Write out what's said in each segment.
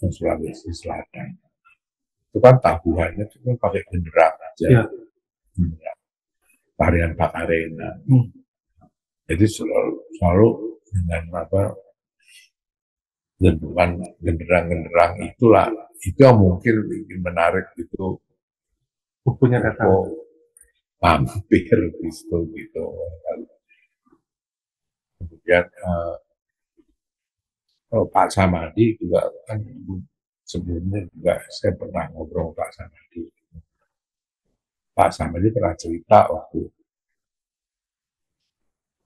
Sulawesi Selatan. Itu kan tabuhannya itu kan pakai genderang aja. Ya. Varian Pak Arena. Jadi selalu dengan apa genderang itulah, itu yang mungkin bikin menarik itu bukunya datang. Mampir gitu. Kemudian Pak Samadi juga kan sebelumnya juga saya pernah ngobrol Pak Samadi. Pak Samadi pernah cerita waktu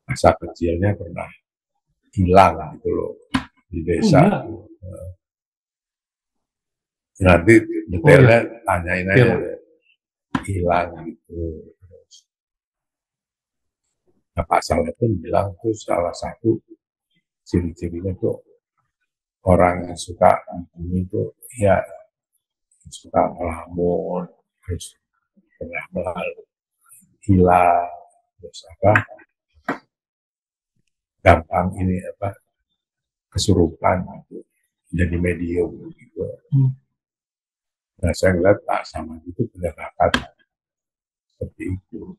masa kecilnya pernah hilang gitu loh di desa. Nanti detailnya tanyain aja hilang gitu. Nah, Pak Saleh pun bilang itu salah satu ciri-cirinya tuh orang yang suka ini tuh ya suka melamun, terus pernah melalui hilang, terus apa gampang ini apa kesurupan gitu, jadi medium gitu. Nah saya ngeliat Pak Samad itu punya bakat seperti itu.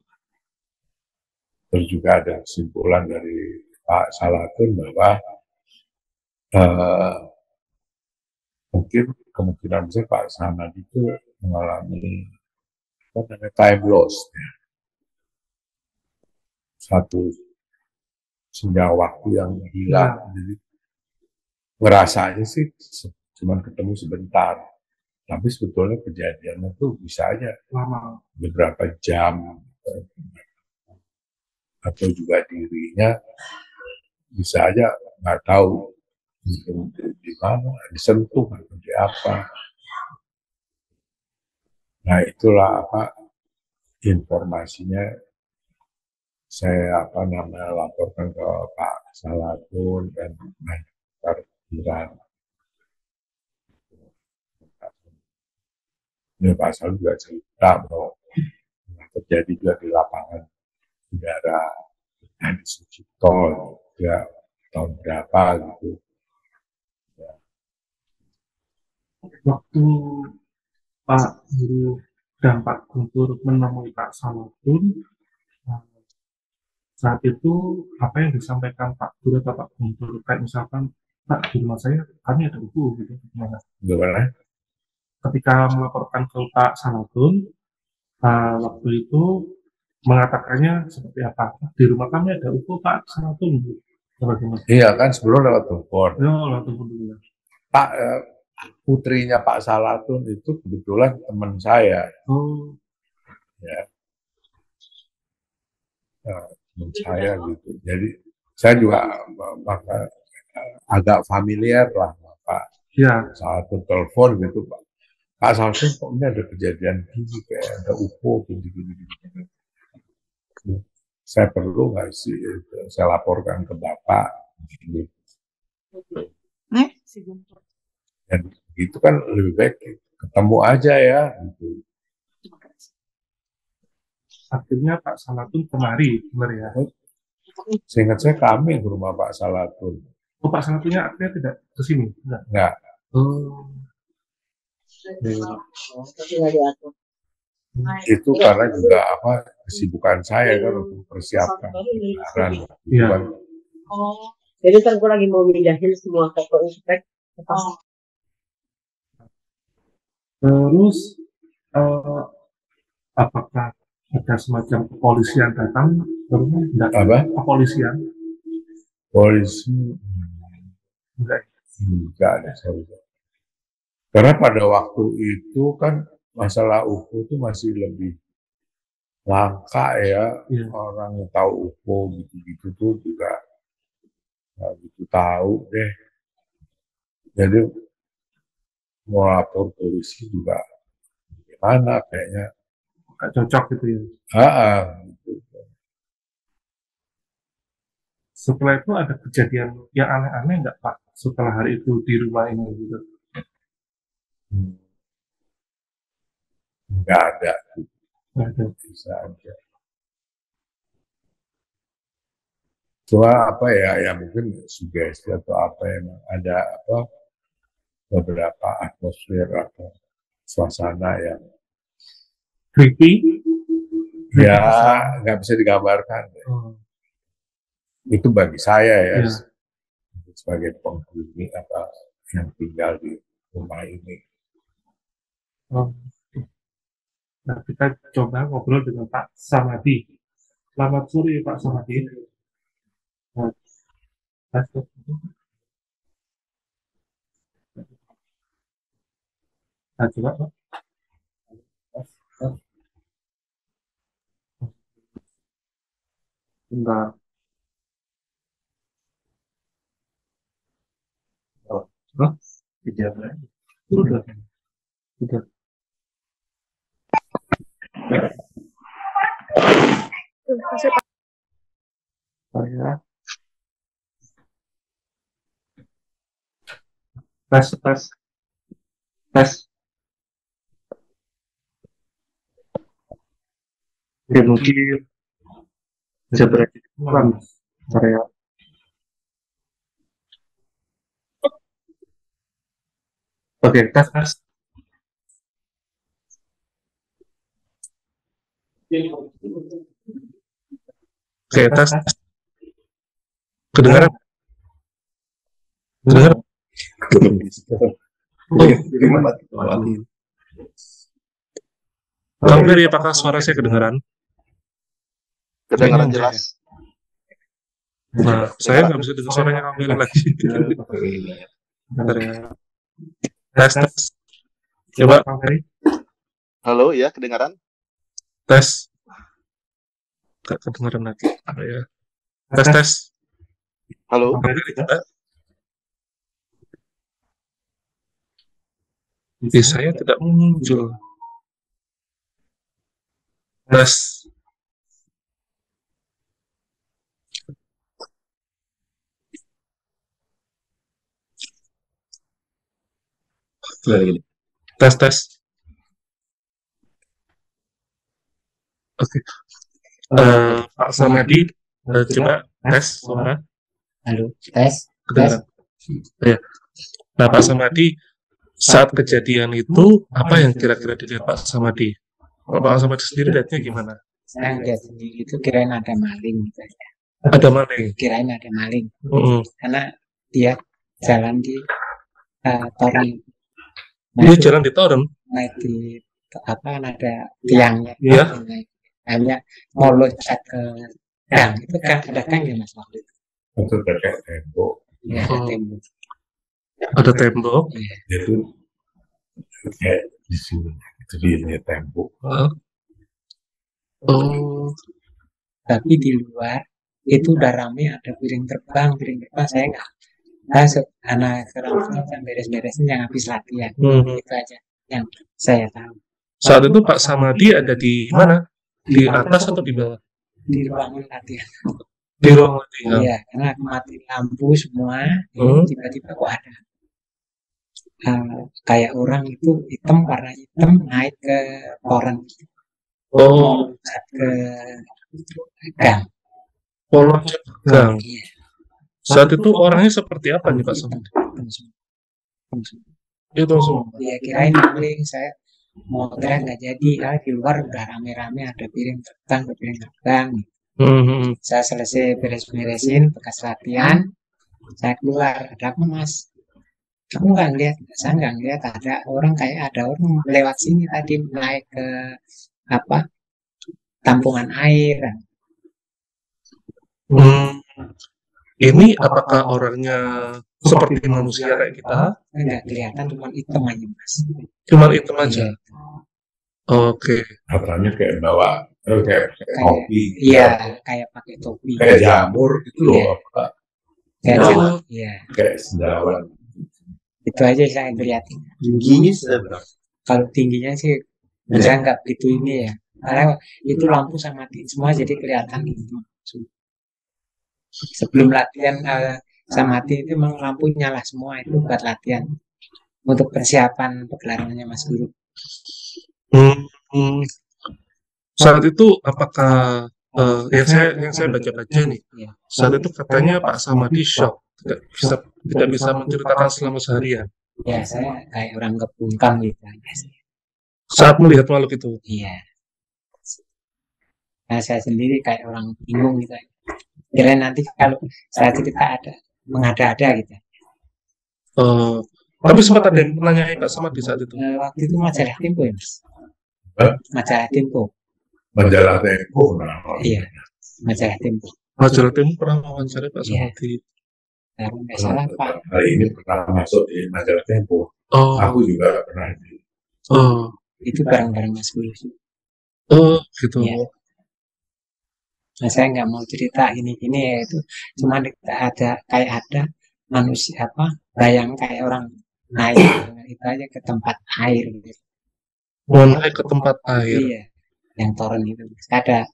Terus juga ada kesimpulan dari Pak Salatun bahwa mungkin kemungkinan besar Pak Samad itu mengalami time loss ya. Satu senja waktu yang hilang. Jadi ngerasanya sih cuma ketemu sebentar. Tapi sebetulnya kejadiannya tuh bisa aja lama, beberapa jam. Atau juga dirinya bisa aja nggak tahu di mana, disentuh atau di apa. Nah itulah apa informasinya saya laporkan ke Pak Salatun dan Pak Iran. Ini Pak Salatun juga cerita bahwa terjadi juga di lapangan udara Adi Sucipto ya tahun berapa gitu. Ya. Waktu Pak Guru dan Pak Guntur menemui Pak Salatun, saat itu apa yang disampaikan Pak Guru atau Pak Guntur? Kayak misalkan, Pak, di rumah saya kami ada buku gitu. Gimana? Ketika melaporkan ke Pak Salatun, waktu itu mengatakannya seperti apa? Di rumah kami ada UFO Pak Salatun. Iya kan sebelum lewat telepon. Lewat telepon dulu. Pak putrinya Pak Salatun itu kebetulan teman saya. Ya. Teman saya gitu. Jadi saya juga agak familiar lah Pak Salatun telepon gitu Pak. Pak Salatun kok ini ada kejadian gini kayak ada UFO gini. Saya perlu nggak sih saya laporkan ke Bapak gitu. Dan itu kan lebih baik ketemu aja ya gitu. Akhirnya Pak Salatun kemari, benar ya? Seingat saya kami ke rumah Pak Salatun. Oh, Pak Salatunnya akhirnya tidak ke sini? Enggak. Itu karena juga apa kesibukan saya kan untuk persiapkan lebaran. Iya. Jadi kan gue lagi mau mindahin semua foto inspek. Terus apakah ada semacam kepolisian datang? Apa? Kepolisian? Polisi enggak ada saya. Karena pada waktu itu kan masalah UFO itu masih lebih langka ya. Orang tahu UFO gitu-gitu tuh juga nggak gitu tahu deh. Jadi mau lapor polisi juga gimana kayaknya nggak cocok gitu ya. Gitu. Setelah itu ada kejadian yang aneh-aneh nggak Pak setelah hari itu di rumah ini gitu? Nggak ada. Bisa aja. Cuma apa ya mungkin sugesti atau apa emang ada apa beberapa atmosfer atau suasana yang Creepy. ya nggak bisa digambarkan. Oh, Itu bagi saya ya, ya. sebagai penghuni apa yang tinggal di rumah ini. Oh. Nah, kita coba ngobrol dengan Pak Samadi. Selamat sore Pak Samadi. Nah, coba Pak. Enggak. Hah? Udah. Udah. Saya tes. Ya mungkin bisa berarti kurang saya. Oke, tes. Oke, tes. Kedengaran? Kedengaran? Kang Ferry, apakah suara saya kedengaran? Kedengaran jelas. Nah, saya nggak bisa dengar suaranya Kang Ferry lagi. Bentar ya. Tes. Coba Kang Ferry. Halo, ya kedengaran? Tes. Nggak kedengaran lagi. Ya. Tes. Halo. Kang Ferry juga. Di saya tidak muncul. Tes. Tes. Oke. Pak Samadi, coba tes suara. Halo, tes. Kedengaran. Ya. Nah, Pak Samadi, saat kejadian itu apa yang kira-kira dilihat Pak Samadi? Pak Samadi sendiri lihatnya gimana? Saya lihat sendiri itu kirain ada maling gitu aja. Ada maling. Kirain ada maling. Karena dia jalan di toren. Dia jalan di toren. Naik di apa ada tiangnya. Iya. Hanya mau loncat ke gang. Itu kan ada gang ya Mas waktu itu. Itu kayak tembok. Ya, ada tembok. Ada tembok. Itu kayak di sini. Itu dia tembok. Oh. Tapi di luar itu udah rame, ada piring terbang saya nggak anak sekarang beres-beresin yang habis latihan. Itu aja yang saya tahu. Saat itu Pak Samadi ada di mana? Di atas atau di bawah? Di ruangan latihan. Di ruang latihan. Iya, karena mati lampu semua, tiba-tiba kok ada kayak orang itu warna hitam naik ke toren. Oh, ke gang. Loncat ke gang. Iya. Saat itu orangnya seperti apa nih Pak Samadi? Itu semua. Iya, kirain maling. Saya mau teriak nggak jadi. Di luar udah rame-rame, ada piring terbang. Saya selesai beres-beresin bekas latihan. Saya keluar, ada apa Mas? Kamu nggak ngeliat? Saya nggak ngeliat ada orang lewat sini tadi naik ke tampungan air. Ini apakah orangnya seperti manusia kayak kita? Nggak kelihatan, cuma hitam aja Mas. Cuma hitam aja. Oke. Katanya kayak bawa kayak topi. Iya, kayak pakai topi. Kayak jamur gitu loh. Kayak jamur. Iya. Kayak sendawan. Itu aja saya lihat. Tingginya seberapa? Kalau tingginya sih saya nggak begitu ini ya. Karena itu lampu sama mati semua jadi kelihatan gitu. Sebelum latihan sama mati itu memang lampu nyala semua itu buat latihan untuk persiapan pegelarannya Mas Guru. Saat itu apakah yang saya baca-baca nih, saat itu katanya Pak Samadi shock, tidak bisa menceritakan selama seharian. Ya, saya kayak orang kebungkam gitu aja sih. Saat melihat makhluk itu. Iya. Nah, saya sendiri kayak orang bingung gitu. Kira nanti kalau saya cerita ada mengada-ada gitu. Tapi sempat ada yang menanyai Pak Samad di saat itu. Waktu itu majalah Tempo ya, Mas. Hah? Majalah Tempo. Majalah Tempo. Iya, majalah Tempo. Majalah Tempo pernah wawancara Pak Iya. Samad di. Kalau nggak salah Pak. Hari ini pernah masuk di majalah Tempo. Aku juga pernah di. Itu bareng-bareng Mas Guru. Gitu. Iya. Nah, saya nggak mau cerita ini ya itu. Cuma ada manusia bayang kayak orang naik itu aja ke tempat air gitu. Naik ke tempat air. Iya, yang toren itu. Ada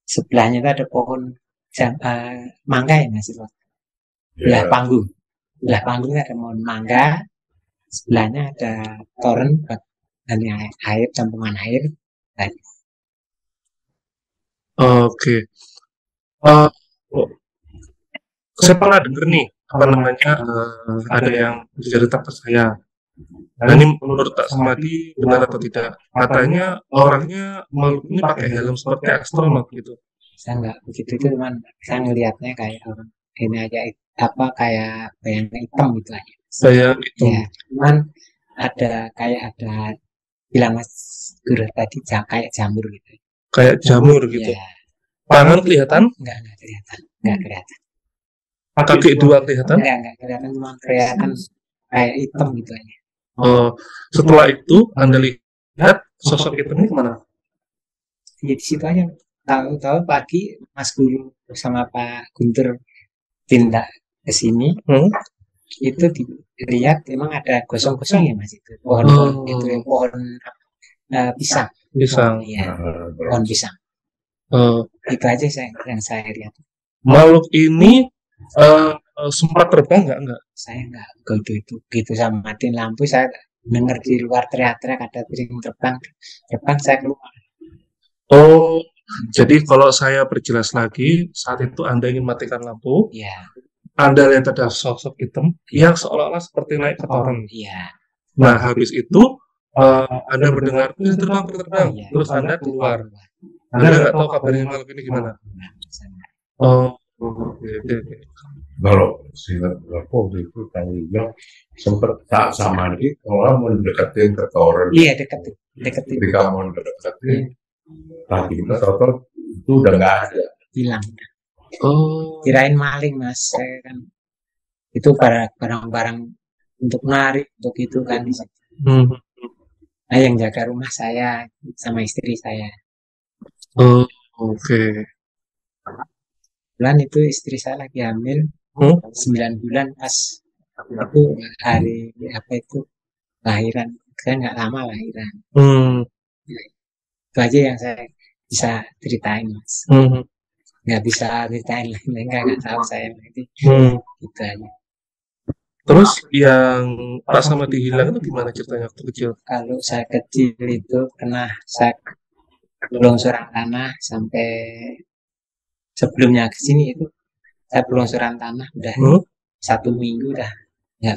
sebelahnya itu ada pohon mangga ya Mas. Belah panggung. Belah panggung ada pohon mangga. Sebelahnya ada toren buat air, tampungan air. Oke. Saya pernah dengar nih ada yang cerita ke saya. Nah, ini menurut Pak Samadi benar atau tidak? Katanya orangnya makhluk ini pakai helm seperti astronot gitu. Saya nggak begitu itu, cuman saya ngelihatnya kayak orang ini aja kayak bayang hitam gitu aja. Bayang itu. Ya, cuman ada bilang Mas Guru tadi kayak jamur gitu. Kayak jamur gitu. Ya. Tangan kelihatan? Enggak kelihatan. Enggak kelihatan. Kaki dua kelihatan? Enggak kelihatan, cuma kelihatan kayak hitam gitu aja. Setelah itu Anda lihat sosok itu ini kemana? Ya di situ aja. Tahu-tahu pagi Mas Guru sama Pak Guntur tindak ke sini. Itu dilihat emang ada gosong-gosong ya Mas itu. Pohon itu pohon pisang. Pisang. Iya. Pohon pisang. Itu aja yang saya lihat. Makhluk ini sempat terbang nggak? Saya nggak gitu sama matiin lampu. Saya dengar di luar teriak-teriak ada piring terbang saya keluar. Jadi kalau saya perjelas lagi, saat itu Anda ingin matikan lampu, ya. Anda lihat ada sosok hitam yang seolah-olah seperti naik ke toren. Ya. Nah, habis itu Anda mendengar terbang, terus Anda keluar. Anda nggak tahu kabarnya makhluk ini gimana? Kalau singkat berapa waktu itu kami bilang sempat sama dia orang mendekatin ke toren. Iya deketin. Ketika mau mendekatin, tapi kita tahu itu udah nggak ada. Hilang. Kirain maling Mas, saya kan itu barang-barang untuk narik untuk itu kan. Nah, yang jaga rumah saya sama istri saya. Oke. Bulan itu istri saya lagi hamil 9 bulan pas itu hari lahiran. Saya nggak lama lahiran. Itu aja yang saya bisa ceritain Mas. Nggak bisa ceritain lain nggak tahu saya itu. Gitu aja. Terus yang Pak Samadi hilang itu gimana ceritanya waktu kecil? Kalau saya kecil itu pernah saya longsoran tanah sampai sebelumnya ke sini itu saya longsoran tanah udah 1 minggu udah nggak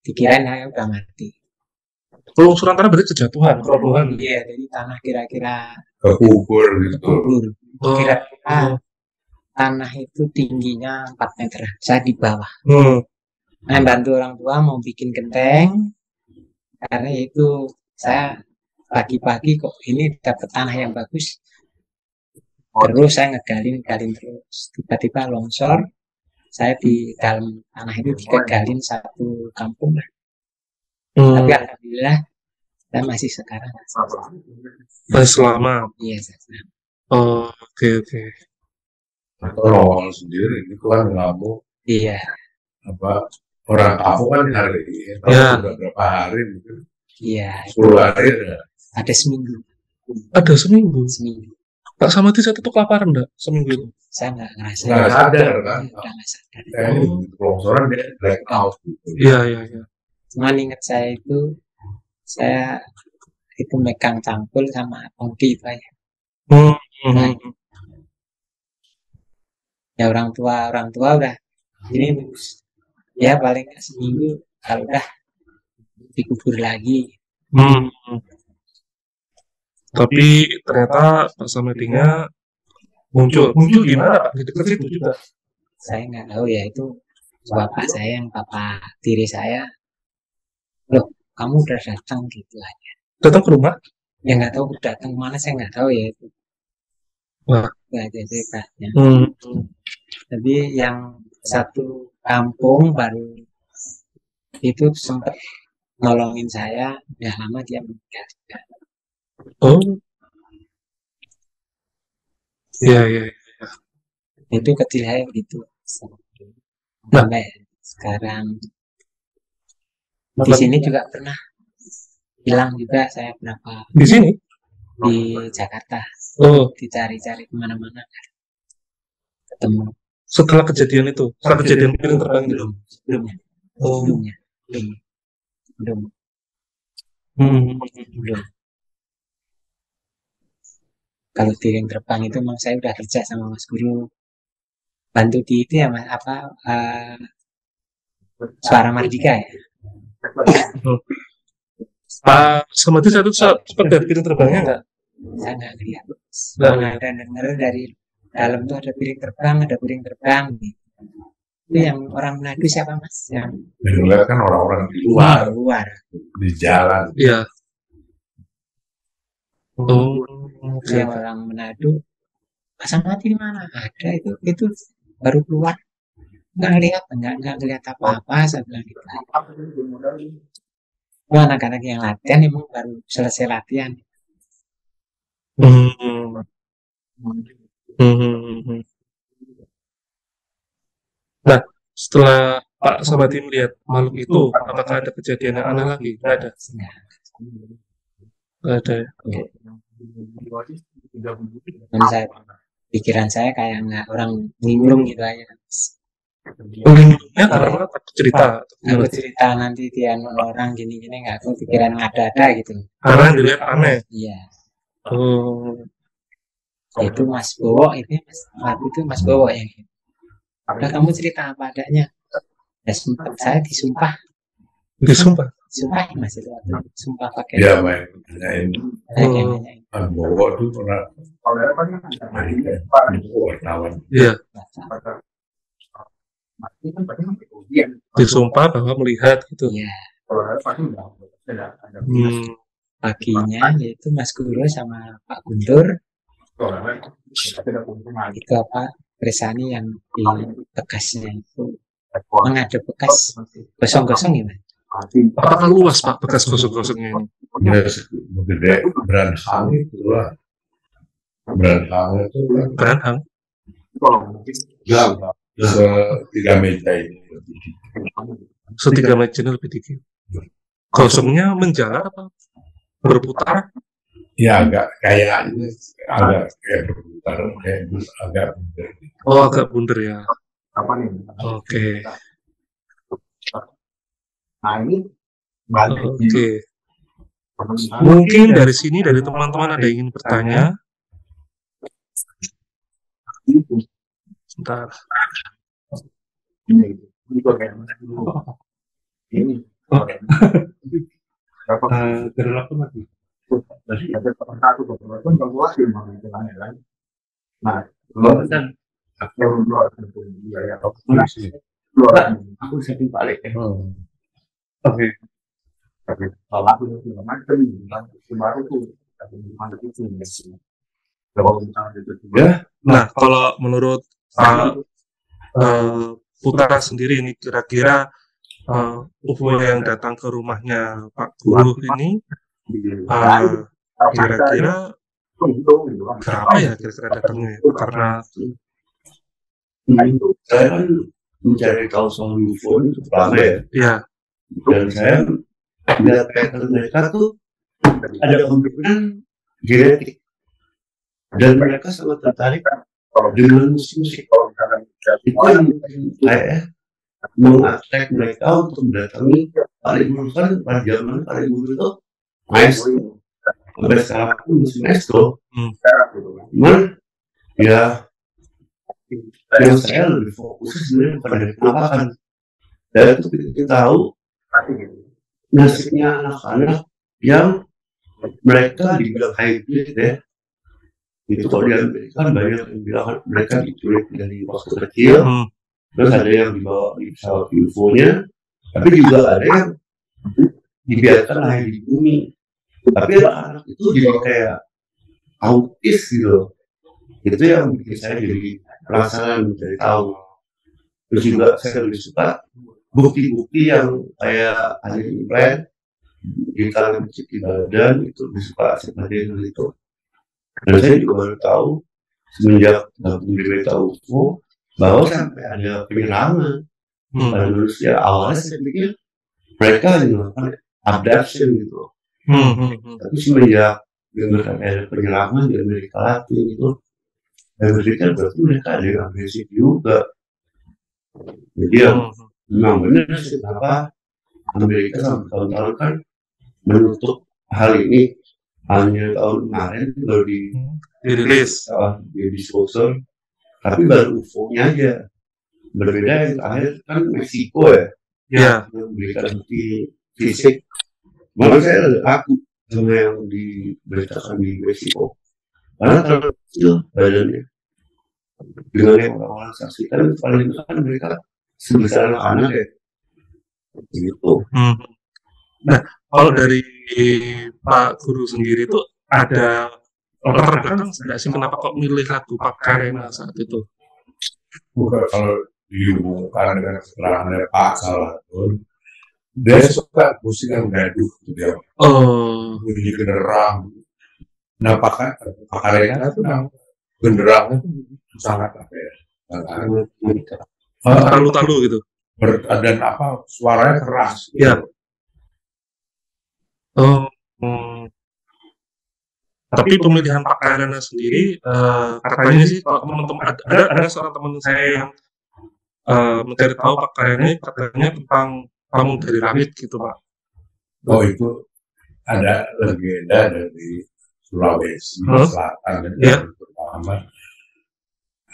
dikirain saya udah mati. Longsoran tanah berarti kejatuhan, kerobohan. Iya, jadi tanah kira-kira kekubur gitu. Kira-kira tanah itu tingginya 4 meter. Saya di bawah. Nah, bantu orang tua mau bikin genteng. Karena itu saya pagi-pagi kok ini dapat tanah yang bagus. Terus saya ngegalin terus. Tiba-tiba longsor. Saya di dalam tanah itu dikegalin satu kampung. Tapi alhamdulillah saya masih sekarang. Masih selama. Iya, saya. Oke. Atau lowongan sendiri itu kan kamu. Iya. Orang kamu kan hari ini. Udah berapa hari gitu? Iya. 10 hari ya? Ada seminggu. Ada seminggu. Pak Samadi saat itu kelaparan enggak seminggu itu? Saya nggak ngerasa. Nggak sadar kan? Udah nggak sadar. Ini longsoran dia black out. Iya. Cuman ingat saya itu megang cangkul sama tongki itu aja. Ya orang tua udah ini ya paling seminggu kalau udah dikubur lagi. Hmm. Tapi ternyata Pak Samadinya muncul di mana Pak? Di dekat situ juga. Saya nggak tahu ya, itu bapak saya, yang papa tiri saya. Loh, kamu udah datang gitu aja. Datang ke rumah? Ya nggak tahu datang kemana, saya nggak tahu ya itu. Wah. Nggak ada ceritanya. Hmm. Tapi yang satu kampung baru itu sempat nolongin saya, udah lama dia meninggal. Oh. Iya. Itu kecil saya gitu. Sampai sekarang di sini juga pernah hilang juga saya berapa. Di sini? Di Jakarta. Oh. Dicari-cari kemana-mana ketemu. Setelah kejadian itu, setelah kejadian piring terbang itu? Sebelumnya. Oh. Belum. Kalau piring terbang itu memang saya udah kerja sama Mas Guru, bantu di itu ya Mas, Suara Mardika ya. Pak Samadi satu sempat lihat piring terbangnya nggak? Saya nggak lihat. Nggak ada dengar dari dalam tuh ada piring terbang. Gitu. Itu yang orang Manado siapa Mas? Yang lihat kan orang-orang di luar, di jalan. Iya. Oh. Yang orang Manado, Pak Samadi di mana? Ada itu baru keluar. Nggak ngelihat apa-apa, saya bilang gitu. Nah, anak-anak yang latihan emang baru selesai latihan. Nah, setelah Pak Samadi melihat makhluk itu, apakah ada kejadian yang aneh lagi? Nggak ada. Nggak ada. Pikiran saya kayak nggak orang linglung gitu aja. Linglungnya karena cerita. Aku cerita nanti dia orang gini-gini nggak, aku pikiran ada gitu. Karena dilihat aneh. Iya. Oh. Itu Mas Bowo itu Mas Bowo yang gitu. Udah kamu cerita apa adanya. Ya saya disumpah Mas itu sumpah pakai. Iya main nanyain. Bowo itu pernah wartawan. Iya. Disumpah bahwa melihat gitu. Iya. Paginya yaitu Mas Guru sama Pak Guntur. Itu Presani yang di bekasnya itu menghadap bekas gosong-gosong ya Mas. Apakah luas Pak bekas gosong-gosongnya ini? Ya, gede Beranhang itu lah. Beranhang itu kan. Beranhang? Ya, 3 meja ini. 3 meja ini lebih dikit. Gosongnya menjalar apa? Berputar? Ya agak kayak berputar, agak bundar. Oh agak bundar ya. Oke. Mungkin dari sini dari teman-teman ada yang ingin bertanya. Sebentar. Aku setting balik. Nah, kalau menurut Putra sendiri ini kira-kira UFO yang datang ke rumahnya Pak Guru ini kira-kira berapa ya kira-kira datangnya? Karena saya kan mencari tahu soal UFO itu lama ya. Iya. Dan saya melihat pattern mereka tuh ada kemungkinan genetik. Dan mereka sangat tertarik dengan musik-musik. Itu yang saya mengakses mereka untuk mendatangi paling dulu kan pada zaman paling dulu itu maestro. Sampai sekarang pun masih maestro. Cuman ya yang saya lebih fokus sebenarnya pada penampakan. Dan itu kita tahu nasibnya anak-anak yang mereka dibilang hybrid ya. Itu kalau di Amerika kan banyak yang bilang mereka diculik dari waktu kecil, terus ada yang dibawa di pesawat UFO-nya, tapi juga ada yang dibiarkan lahir di bumi. Tapi anak itu jadi kayak autis gitu. Itu yang bikin saya jadi penasaran mencari tahu. Terus juga saya lebih suka bukti-bukti yang kayak ada implant di tangan chip di badan, itu lebih suka seperti itu. Dan saya juga baru tahu semenjak gabung di Berita UFO bahwa sampai ada penyerangan pada manusia. Awalnya saya pikir mereka hanya melakukan abduction gitu. Tapi semenjak dengar ada penyerangan di Amerika Latin itu, saya berpikir berarti mereka ada yang agresif juga. Jadi ya memang benar sih kenapa Amerika sampai tahun-tahun kan menutup hal ini. Hanya tahun kemarin baru dirilis di disclosure, tapi baru UFO-nya aja. Berbeda yang terakhir kan Meksiko ya, yang memberikan bukti fisik. Malah saya agak takut sama yang diberitakan di Meksiko, karena terlalu kecil badannya. Dengan yang orang-orang saksikan paling kan mereka sebesar anak-anak ya, gitu. Nah, kalau dari Pak Guru sendiri itu ada latar belakang nggak sih kenapa kok milih lagu Pakarena saat itu? Bukan, kalau dihubungkan dengan keterangannya Pak Salatun, dia suka musik yang gaduh gitu dia. Bunyi genderang. Nah, Pakarena itu genderangnya itu sangat apa ya? Talu-talu gitu. Dan suaranya keras. Ya. Tapi pemilihan Pakarena sendiri katanya sih kalau teman-teman ada seorang teman saya yang mencari tahu Pakarena katanya tentang tamu dari langit gitu Pak. Oh itu ada legenda dari Sulawesi Selatan dan pertama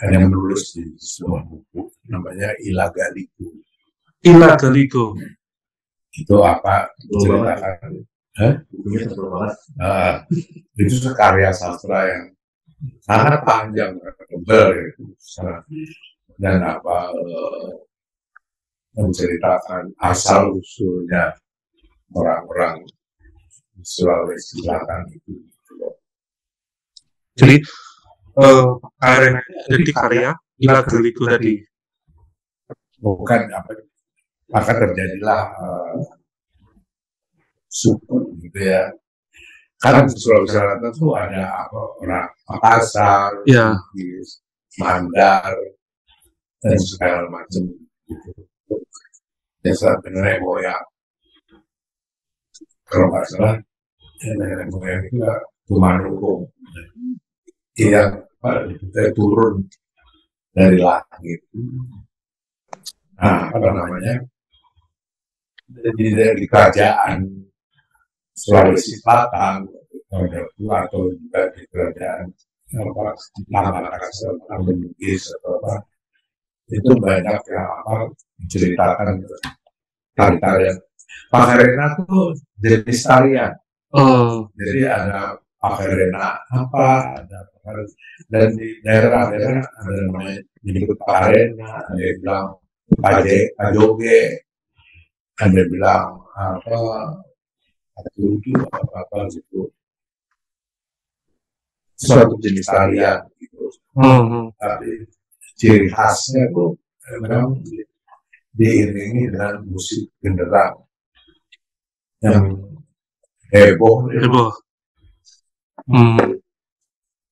hanya menulis di sebuah buku namanya Ilagaligo. Ilagaligo itu apa ceritakan? Itu karya sastra yang sangat panjang, tebal itu, dan menceritakan asal usulnya orang-orang Sulawesi Selatan itu. Jadi karya jadi karya Ilagaligo tadi. Bukan maka terjadilah suku gitu ya. Karena di Sulawesi Selatan itu ada orang Makassar, Bugis, Mandar, dan segala macam gitu. Desa nenek moyang. Kalau nggak salah, nenek moyang itu Tumanukung. Yang turun dari langit. Nah, apa namanya? Di kerajaan Sulawesi Selatan atau juga di kerajaan Makassar atau Bugis atau apa, itu banyak yang menceritakan tarian. Pakarena itu jenis tarian. Jadi ada Pakarena apa, dan di daerah-daerah ada namanya disebut Pakarena, ada yang bilang Pajoge, ada yang bilang apa gitu, suatu jenis tarian gitu. Tapi ciri khasnya tuh memang diiringi dengan musik genderang yang heboh.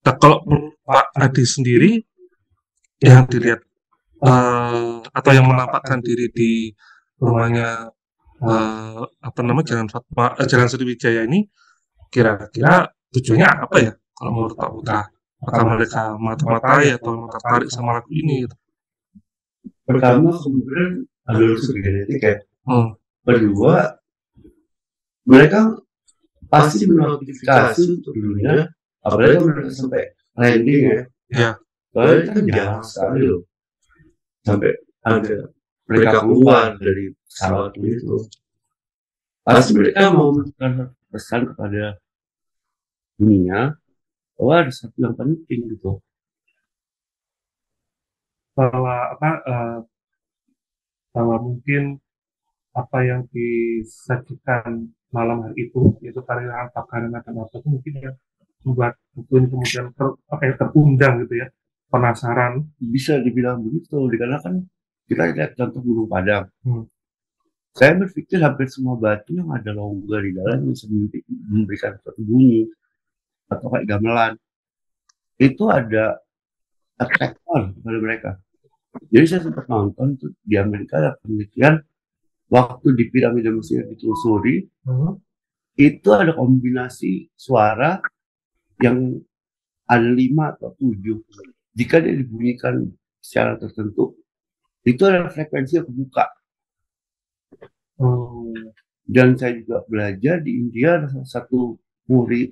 Nah, kalau Pak Adi sendiri yang dilihat atau yang menampakkan diri di rumahnya Jalan Sriwijaya ini, kira-kira tujuannya apa ya kalau menurut Pak Putra? Apakah mereka mata-matai atau tertarik sama lagu ini gitu? Pertama kemudian ada unsur genetik ya. Kedua, mereka pasti menotifikasi untuk dunia, apalagi mereka sampai landing ya. Soalnya kan jarang sekali loh sampai ada mereka keluar dari pesawat itu. pasti mereka mau memberikan pesan kepada dunia bahwa ada sesuatu yang penting gitu. Bahwa mungkin apa yang disajikan malam hari itu, yaitu karya apa itu mungkin yang membuat buku ini kemudian terundang gitu ya, penasaran. Bisa dibilang begitu, dikarenakan kita lihat contoh Gunung Padang. Saya berpikir hampir semua batu yang ada logam di dalam bisa memberikan suatu bunyi atau kayak gamelan. Itu ada atraktor pada mereka. Jadi saya sempat nonton tuh di Amerika ada penelitian waktu di piramida Mesir ditelusuri, itu ada kombinasi suara yang ada 5 atau 7. Jika dia dibunyikan secara tertentu, itu ada frekuensi yang kebuka. Dan saya juga belajar di India ada salah satu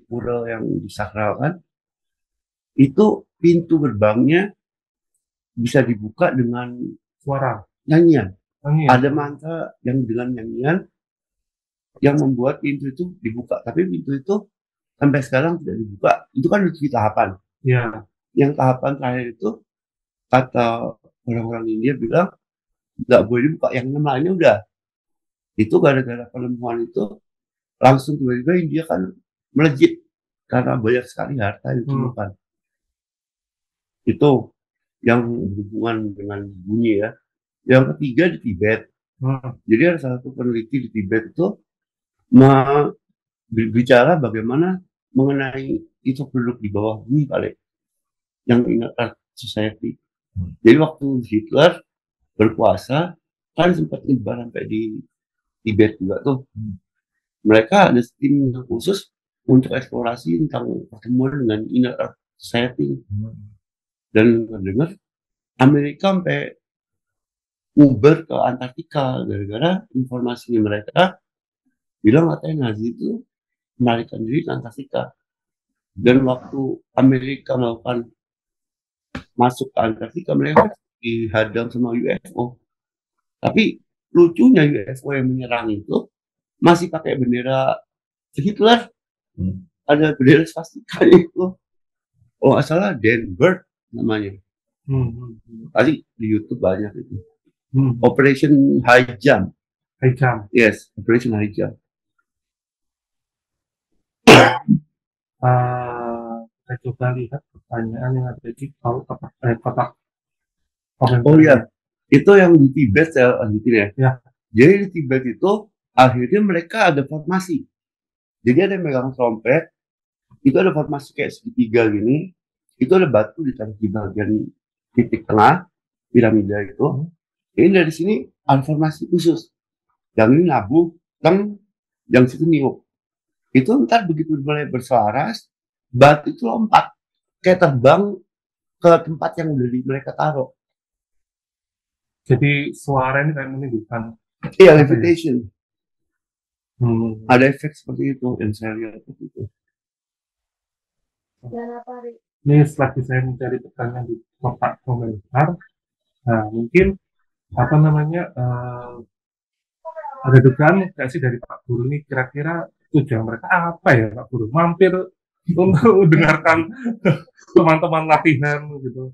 mural yang disakralkan, itu pintu gerbangnya bisa dibuka dengan suara nyanyian. Ada mantra yang dengan nyanyian yang membuat pintu itu dibuka, tapi pintu itu sampai sekarang tidak dibuka. Itu kan di tahapan. Ya. Yang tahapan terakhir itu kata orang-orang India bilang nggak boleh dibuka, yang lainnya udah. Itu gara-gara penemuan itu langsung tiba-tiba India kan melejit karena banyak sekali harta yang ditemukan. Itu yang berhubungan dengan bunyi ya. Yang ketiga di Tibet. Jadi ada salah satu peneliti di Tibet itu berbicara bagaimana mengenai itu penduduk di bawah bumi paling yang ingat Art Society. Jadi waktu Hitler berkuasa kan sempat nyebar sampai di Tibet juga tuh. Mereka ada tim khusus untuk eksplorasi tentang pertemuan dengan Inner Earth Society. Dan dengar Amerika sampai Uber ke Antartika gara-gara informasi mereka bilang katanya Nazi itu melarikan diri ke Antartika. Dan waktu Amerika melakukan masuk ke Antartika, mereka dihadang sama UFO. Tapi lucunya UFO yang menyerang itu masih pakai bendera Hitler. Ada bendera swastika itu. Oh nggak salah Denver namanya. Pasti di YouTube banyak itu. Operation High Jump. High Jump. Yes, Operation High Jump. Kita coba lihat pertanyaan yang ada di kotak. Oh iya, itu yang di Tibet saya lanjutin ya. Ya. Jadi di Tibet itu akhirnya mereka ada formasi. Jadi ada yang megang trompet, itu ada formasi kayak segitiga gini. Itu ada batu ditaruh di bagian titik tengah piramida itu. Ini dari sini ada formasi khusus. Yang ini nabung, yang situ niup. Itu ntar begitu mulai berselaras, batu itu lompat kayak terbang ke tempat yang udah mereka taruh. Jadi suara ini kayak menunjukkan. Iya, levitation. Ada efek seperti itu yang saya lihat itu. Ini setelah saya mencari pertanyaan di kotak komentar, nah mungkin ada dugaan nggak sih dari Pak Guru ini kira-kira tujuan mereka apa ya Pak Guru? Mampir untuk mendengarkan teman-teman latihan gitu.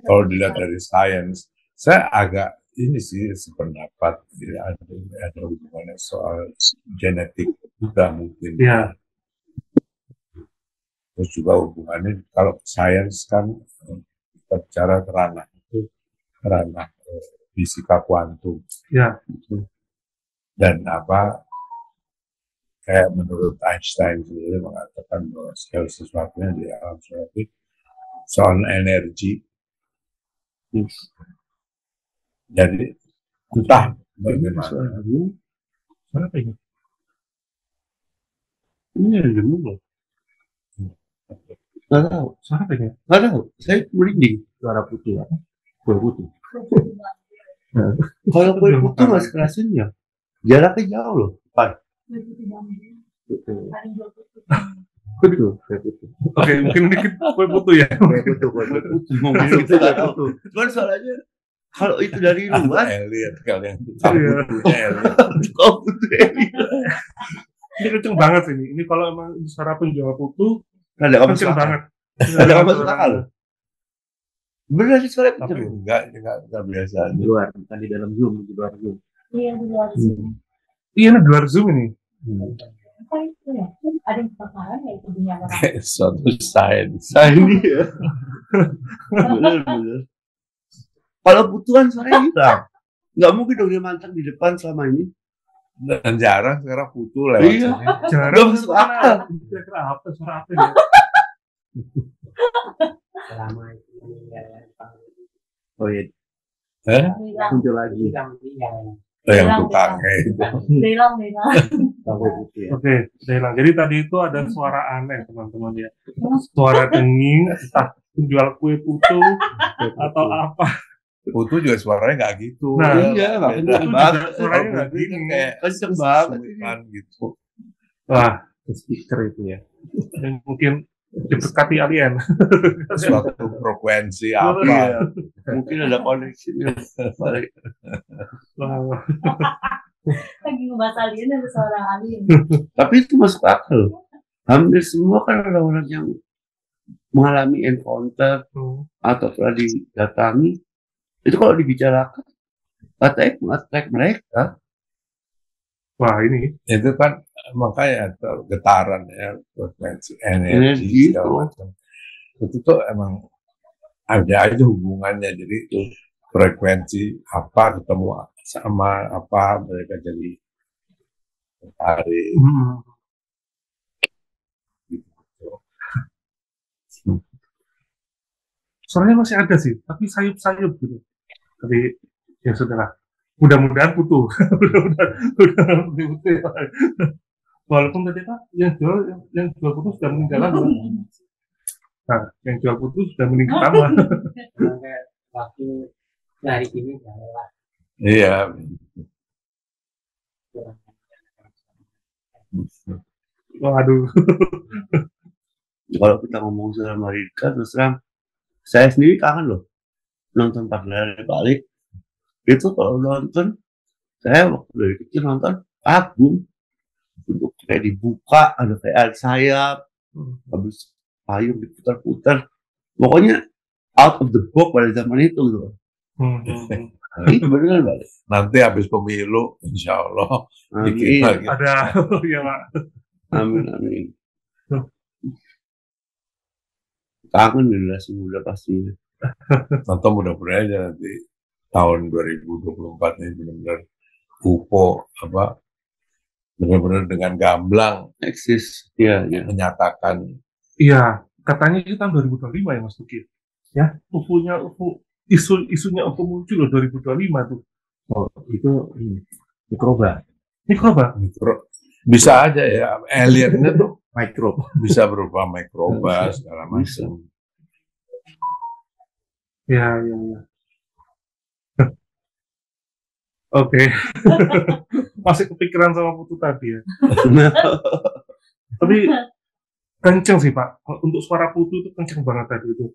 Kalau dilihat dari sains, saya agak ini sih sependapat ada hubungannya soal genetik juga mungkin. Ya. Terus juga hubungannya kalau sains kan kita bicara ranah fisika kuantum. Ya. Dan kayak menurut Einstein sendiri mengatakan bahwa segala sesuatunya di alam semesta itu soal energi. Jadi entah bagaimana. Apa ini? Ini ada demo loh. Nggak tahu. Siapa ini? Nggak tahu. Saya merinding. Suara putih apa? Kue putih. Kalau kue putih nggak sekerasin ya. Jaraknya jauh loh. Betul. Oke, mungkin dikit kue putu ya. Kue putu. Ngomong gitu kue putu. Cuman soalnya kalau itu dari Ada luar, alien kalian tukang Iya. butuhnya alien. kau butuh Ini kenceng banget ini. Ini kalau emang suara penjual putu ada kamu kenceng banget. Ada kamu masuk akal. Bener sih soalnya Tapi kenceng. enggak biasa aja. Di luar, bukan di dalam Zoom, di luar Zoom. Iya, di luar Zoom. Iya, ini di luar Zoom ini. Apa itu ya? Ada yang kebakaran ya itu dunia orang. Kayak suatu sains. Ini ya. Bener. Kalau butuhan suaranya hilang. Nggak mungkin dong dia mantap di depan selama ini. Dan jarang sekarang putu lewat Iya. sini. Jarang Nggak masuk akal. Kira-kira apa suara apa ya? Selama itu meninggal ya. Oh iya, Hilang, muncul lagi. Hilang meninggal. Yang tukangnya itu. hilang. Sampai gitu ya. Oke, udah hilang. Jadi tadi itu ada suara aneh teman-teman ya. Suara denging, entah penjual kue putu atau apa. Putu juga suaranya nggak gitu. Nah, iya, nggak beda. kenceng Putu banget. juga suaranya nggak Putu gini. kayak Kenceng banget. suitan gitu. Wah, Speaker itu ya. yang mungkin diberkati alien. Suatu frekuensi Iya. apa. Mungkin ada koneksinya. Balik. Wah, Lagi ngebahas alien ada suara alien. Tapi itu masuk akal. Hampir semua kan orang-orang yang mengalami encounter atau telah didatangi, itu kalau dibicarakan katanya meng-attract mereka. wah ini. Itu kan makanya getaran ya, frekuensi energi Energi segala itu. macam. Itu tuh emang ada aja hubungannya. Jadi frekuensi apa ketemu sama apa mereka jadi tertarik. Suaranya masih ada sih, tapi sayup-sayup gitu. Tapi ya sudahlah. Mudah-mudahan putu. Mudah-mudahan putu. Walaupun tadi Pak, yang jual putu sudah meninggal lama. Nah, yang jual putu sudah meninggal lama. Sampai waktu hari ini udah lewat. Iya. Waduh. Kalau kita ngomong soal Amerika, terus terang, saya sendiri kangen loh nonton 4 hari balik. Itu kalau nonton, saya waktu dari kecil nonton kagum. Untuk kayak dibuka, ada kayak ada sayap, habis payung diputar-putar. Pokoknya out of the box pada zaman itu gitu. Itu beneran balik. Nanti habis pemilu, insya Allah bikin Amin. lagi. Ada, ya Pak. Amin. Kangen generasi muda pastinya. Atau mudah-mudahan aja nanti tahun 2024 ini benar-benar UFO apa benar-benar dengan gamblang Eksis, ya. menyatakan. Iya, katanya itu tahun 2025 ya Mas Tuki. Ya, isunya UFO muncul loh 2025 tuh. Oh, itu mikroba. Mikroba. Bisa aja ya, aliennya tuh Mikroba. bisa berupa mikroba segala macam. Ya. Oke. Masih kepikiran sama putu tadi ya. Tapi kenceng sih Pak. Untuk suara putu itu kenceng banget tadi itu.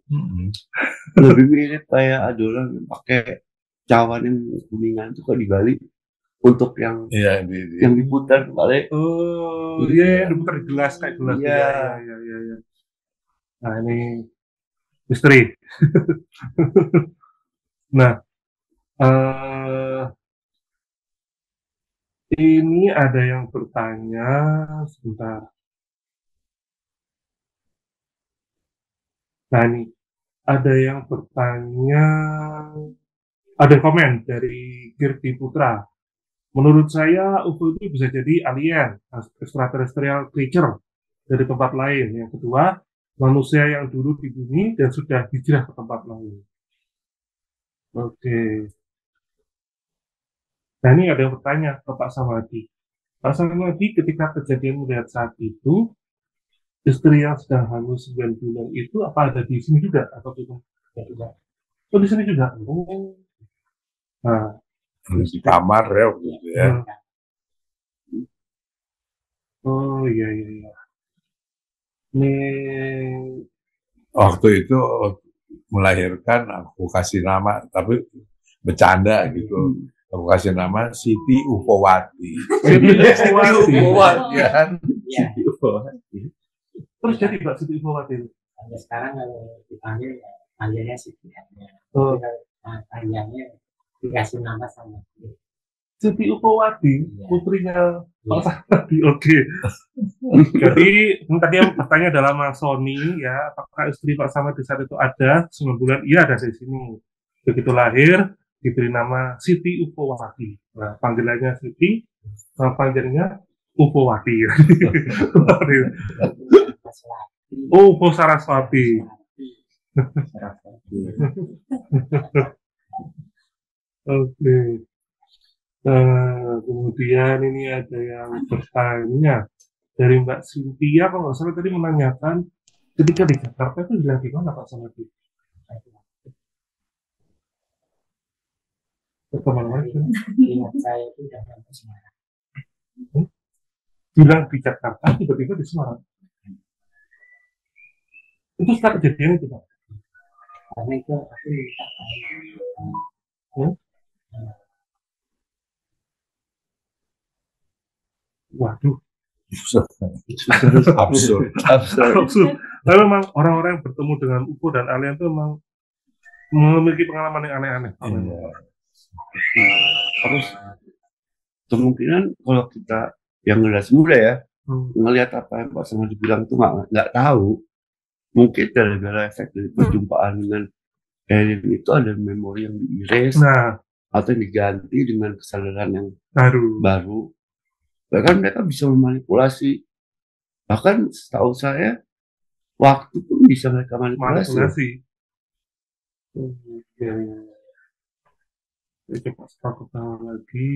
Lebih mirip kayak adonan pakai cawan yang kuningan itu kok di Bali untuk yang Iya, yang diputar balik. Oh, iya, diputar di gelas kayak gelas. Iya. Iya. Nah, ini misteri. Nah, ini ada yang bertanya sebentar. Nah, ini ada yang bertanya, ada komen dari Kirti Putra. Menurut saya UFO itu bisa jadi alien, extraterrestrial creature dari tempat lain. Yang kedua, manusia yang dulu di bumi dan sudah hijrah ke tempat lain. Oke. Nah, ini ada yang bertanya ke Pak Samadi. Pak Samadi ketika kejadian melihat saat itu, istri yang sedang hamil 9 bulan itu apa ada di sini juga atau tidak? Oh, di sini juga. Oh. Nah, di kamar ya gitu ya. Oh iya. Ini Waktu itu melahirkan aku kasih nama, tapi bercanda gitu. Aku kasih nama Siti Ufowati. Siti Siti Ufowati. Ufowati kan. Iya. Terus jadi Mbak Siti Ufowati itu. Sampai sekarang kalau dipanggil ya, panggilnya Siti aja. Oh. Panjangnya dikasih nama sama dia. Siti Ufowati, Iya. putrinya Pak Samadi. Oke. Jadi tadi yang bertanya adalah Mas Sony ya, apakah istri Pak Samadi saat itu ada 9 bulan? Iya, ada di sini. Begitu lahir diberi nama Siti Ufowati. Nah, panggilannya Siti, nama panggilannya Ufowati. Oh, Upo Saraswati. Oke. Kemudian ini ada yang bertanya dari Mbak Cynthia, kalau nggak salah tadi menanyakan ketika di Jakarta itu bilang gimana Pak Samadi? Kemana-mana? Ingat saya itu udah sampai Semarang. Bilang di Jakarta, tiba-tiba di Semarang. Itu setelah kejadian itu Pak? Karena itu aku minta Waduh, Absurd. absurd. Tapi memang orang-orang yang bertemu dengan UFO dan alien itu memang memiliki pengalaman yang aneh-aneh. Terus kemungkinan kalau kita yang generasi muda ya ngelihat apa yang Pak Samadi bilang itu nggak tahu, mungkin gara-gara efek dari perjumpaan dengan alien itu ada memori yang di-erase atau yang diganti dengan kesadaran yang baru. Bahkan mereka bisa memanipulasi, bahkan setahu saya waktu pun bisa mereka manipulasi. Coba kita lagi.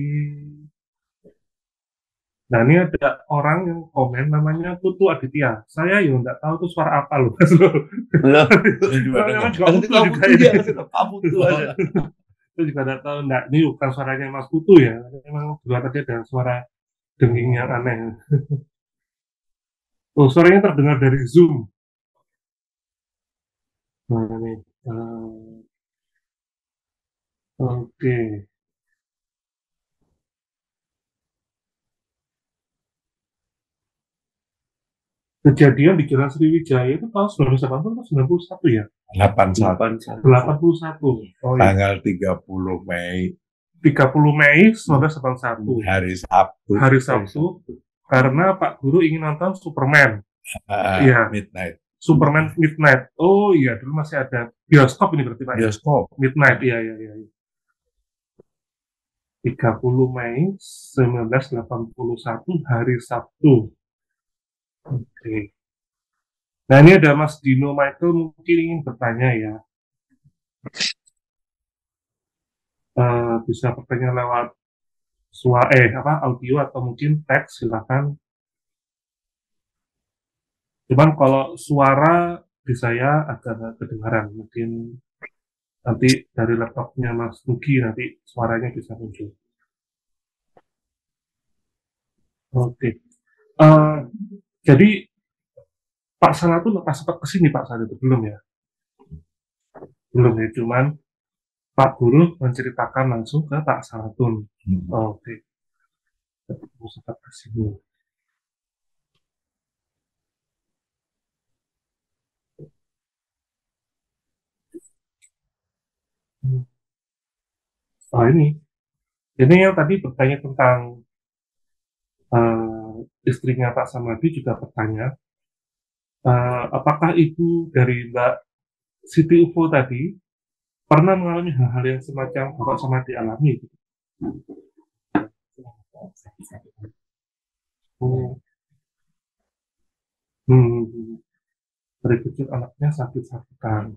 Nah ini ada orang yang komen namanya Putu Aditya. Saya ya nggak tahu itu suara apa loh. Itu juga nggak tahu. Nggak, ini bukan suaranya Mas Putu ya. Memang juga tadi ada suara denging yang aneh. Oh, suaranya terdengar dari Zoom. Nah ini. Oke. Kejadian di Jalan Sriwijaya itu tahun 1980 atau 91 ya? 81. 81. Oh, Tanggal 30 Mei. 30 Mei 1981. Hari Sabtu. Hari Sabtu. Karena Pak Guru ingin nonton Superman. Iya. Midnight. Superman Midnight. Oh iya, dulu masih ada bioskop ini berarti Pak. Bioskop. Midnight, iya. 30 Mei 1981 hari Sabtu. Oke. Nah ini ada Mas Dino Michael mungkin ingin bertanya ya. Bisa bertanya lewat audio atau mungkin teks, silakan. Cuman kalau suara di saya agak kedengaran, mungkin nanti dari laptopnya Mas Nugi nanti suaranya bisa muncul. Oke. Jadi Pak Salah tuh lepas sempat kesini Pak saat itu belum ya? Belum ya, cuman Pak Guru menceritakan langsung ke Pak Salatun. Oke. Sempat kesini. Oh ini yang tadi bertanya tentang istrinya Pak Samadi juga bertanya, apakah ibu dari Mbak Siti Ufo tadi pernah mengalami hal-hal yang semacam Bapak Samadi alami? Gitu? Dari kecil anaknya sakit-sakitan.